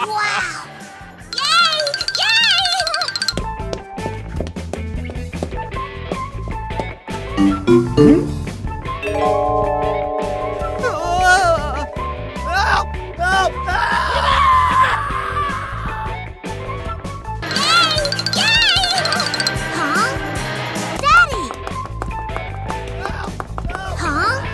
Wow! Yay! Huh? Daddy! Huh? Daddy!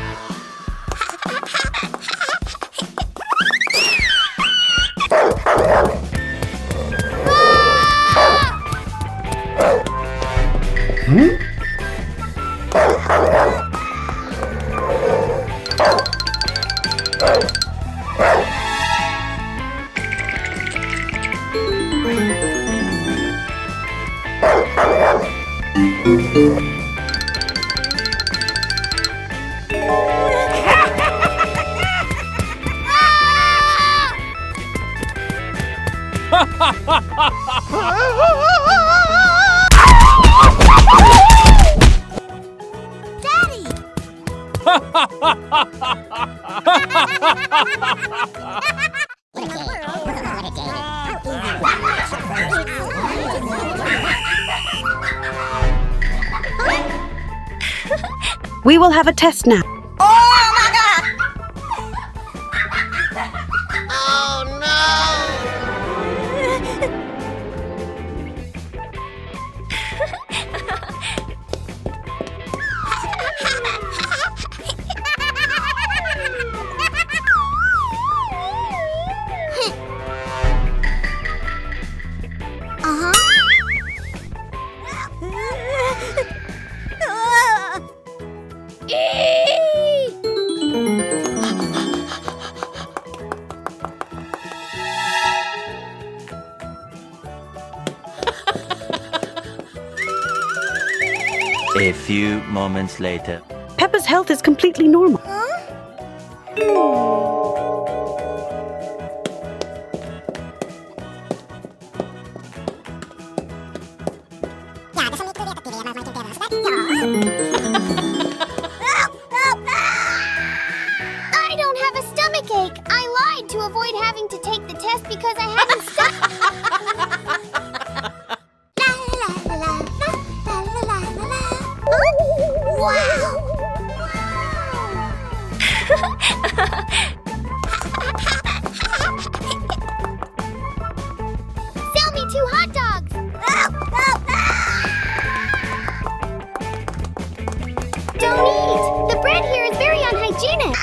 We will have a test now. Oh my God! Oh A few moments later. Peppa's health is completely normal. I don't have a stomachache. I lied to avoid having to take the test because I hadn't Wow! Sell me 2 hot dogs! Don't eat! The bread here is very unhygienic!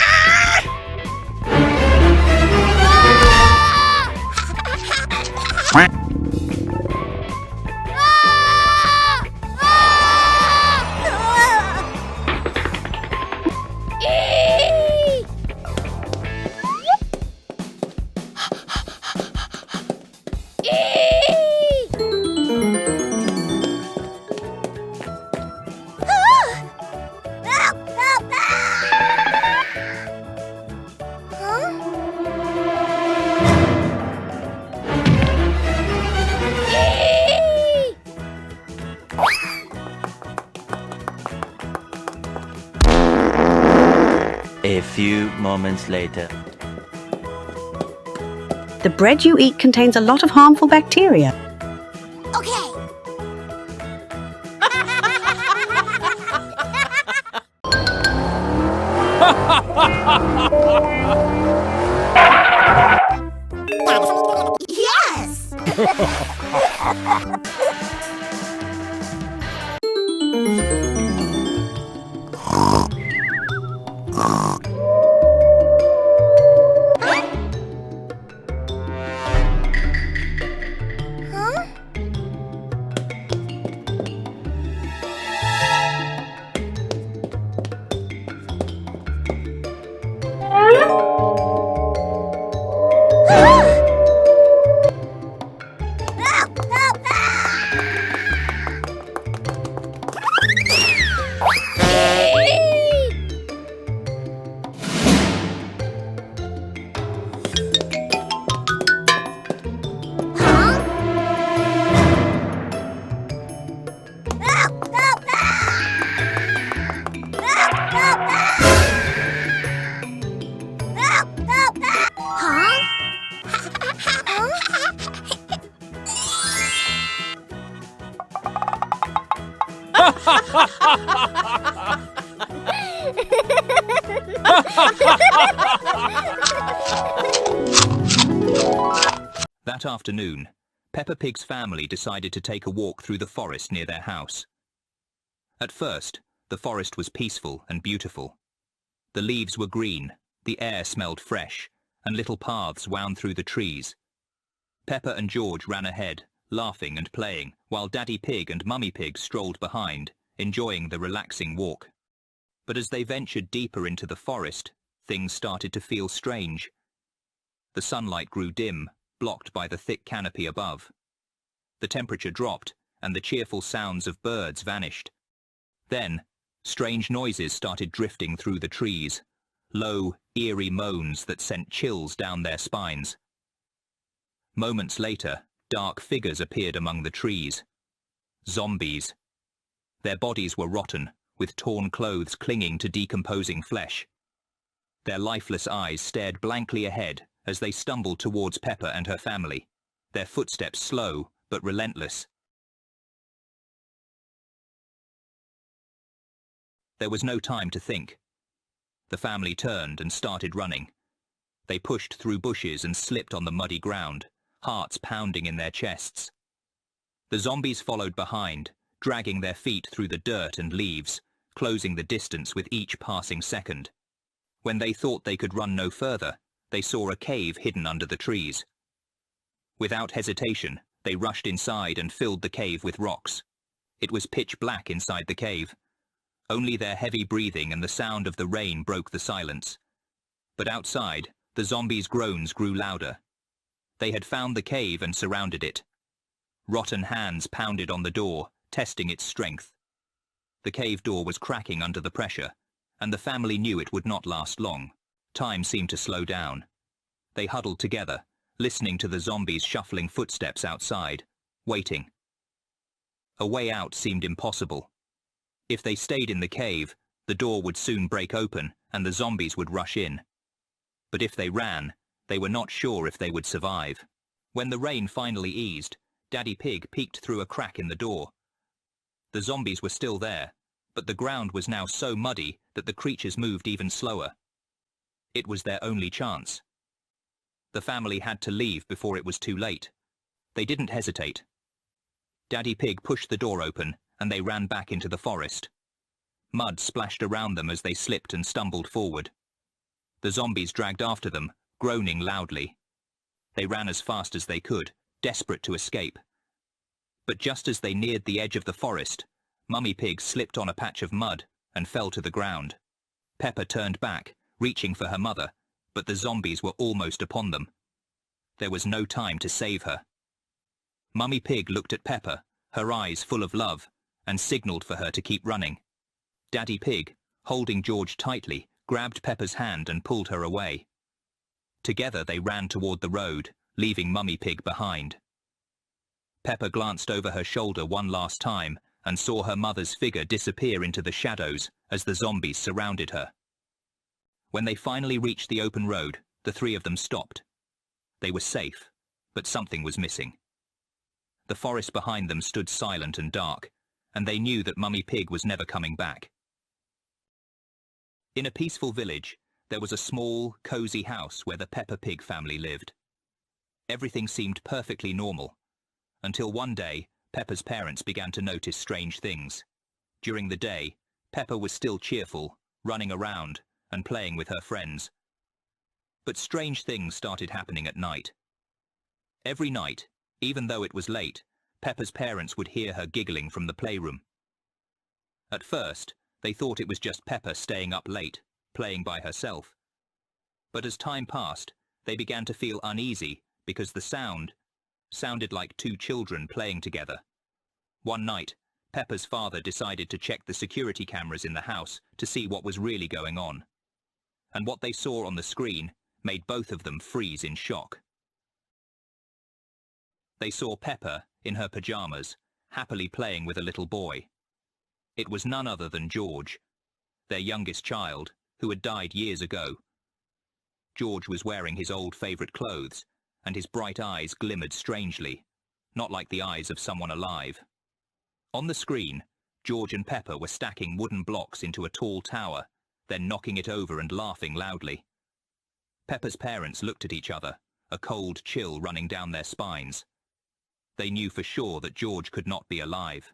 A few moments later. The bread you eat contains a lot of harmful bacteria. Okay. Yes! That afternoon, Peppa Pig's family decided to take a walk through the forest near their house. At first, the forest was peaceful and beautiful. The leaves were green, the air smelled fresh, and little paths wound through the trees. Peppa and George ran ahead, laughing and playing, while Daddy Pig and Mummy Pig strolled behind, enjoying the relaxing walk. But as they ventured deeper into the forest, things started to feel strange. The sunlight grew dim, blocked by the thick canopy above. The temperature dropped, and the cheerful sounds of birds vanished. Then, strange noises started drifting through the trees, low, eerie moans that sent chills down their spines. Moments later, dark figures appeared among the trees. Zombies. Their bodies were rotten, with torn clothes clinging to decomposing flesh. Their lifeless eyes stared blankly ahead as they stumbled towards Peppa and her family, their footsteps slow but relentless. There was no time to think. The family turned and started running. They pushed through bushes and slipped on the muddy ground, hearts pounding in their chests. The zombies followed behind, dragging their feet through the dirt and leaves, closing the distance with each passing second. When they thought they could run no further, they saw a cave hidden under the trees. Without hesitation, they rushed inside and filled the cave with rocks. It was pitch black inside the cave. Only their heavy breathing and the sound of the rain broke the silence. But outside, the zombies' groans grew louder. They had found the cave and surrounded it. Rotten hands pounded on the door, testing its strength. The cave door was cracking under the pressure, and the family knew it would not last long. Time seemed to slow down. They huddled together, listening to the zombies' shuffling footsteps outside, waiting. A way out seemed impossible. If they stayed in the cave, the door would soon break open and the zombies would rush in. But if they ran, they were not sure if they would survive. When the rain finally eased, Daddy Pig peeked through a crack in the door. The zombies were still there, but the ground was now so muddy that the creatures moved even slower. It was their only chance. The family had to leave before it was too late. They didn't hesitate. Daddy Pig pushed the door open and they ran back into the forest. Mud splashed around them as they slipped and stumbled forward. The zombies dragged after them, groaning loudly. They ran as fast as they could, desperate to escape. But just as they neared the edge of the forest, Mummy Pig slipped on a patch of mud and fell to the ground. Peppa turned back, reaching for her mother, but the zombies were almost upon them. There was no time to save her. Mummy Pig looked at Peppa, her eyes full of love, and signalled for her to keep running. Daddy Pig, holding George tightly, grabbed Peppa's hand and pulled her away. Together they ran toward the road, leaving Mummy Pig behind. Peppa glanced over her shoulder one last time and saw her mother's figure disappear into the shadows as the zombies surrounded her. When they finally reached the open road, the three of them stopped. They were safe, but something was missing. The forest behind them stood silent and dark, and they knew that Mummy Pig was never coming back. In a peaceful village, there was a small, cosy house where the Peppa Pig family lived. Everything seemed perfectly normal, until one day, Peppa's parents began to notice strange things. During the day, Peppa was still cheerful, running around and playing with her friends. But strange things started happening at night. Every night, even though it was late, Peppa's parents would hear her giggling from the playroom. At first, they thought it was just Peppa staying up late, playing by herself. But as time passed, they began to feel uneasy because the sound sounded like two children playing together. One night, Peppa's father decided to check the security cameras in the house to see what was really going on. And what they saw on the screen made both of them freeze in shock. They saw Peppa, in her pajamas, happily playing with a little boy. It was none other than George, their youngest child, who had died years ago. George was wearing his old favourite clothes, and his bright eyes glimmered strangely, not like the eyes of someone alive. On the screen, George and Peppa were stacking wooden blocks into a tall tower, then knocking it over and laughing loudly. Peppa's parents looked at each other, a cold chill running down their spines. They knew for sure that George could not be alive.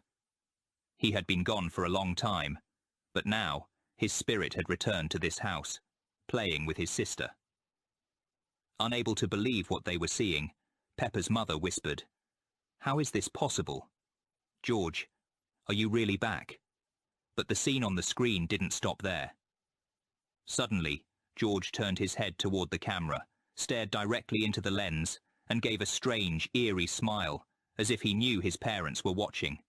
He had been gone for a long time, but now his spirit had returned to this house, playing with his sister. Unable to believe what they were seeing, Peppa's mother whispered, "How is this possible? George, are you really back?" But the scene on the screen didn't stop there. Suddenly, George turned his head toward the camera, stared directly into the lens, and gave a strange, eerie smile, as if he knew his parents were watching.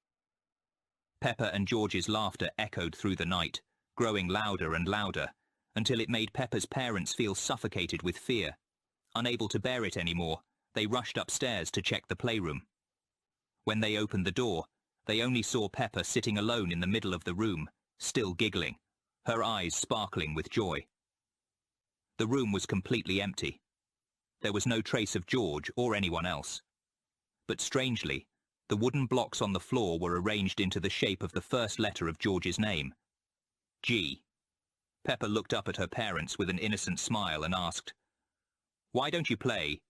Peppa and George's laughter echoed through the night, growing louder and louder, until it made Peppa's parents feel suffocated with fear. Unable to bear it anymore, they rushed upstairs to check the playroom. When they opened the door, they only saw Peppa sitting alone in the middle of the room, still giggling, her eyes sparkling with joy. The room was completely empty. There was no trace of George or anyone else. But strangely, the wooden blocks on the floor were arranged into the shape of the first letter of George's name, G. Peppa looked up at her parents with an innocent smile and asked, "Why don't you play?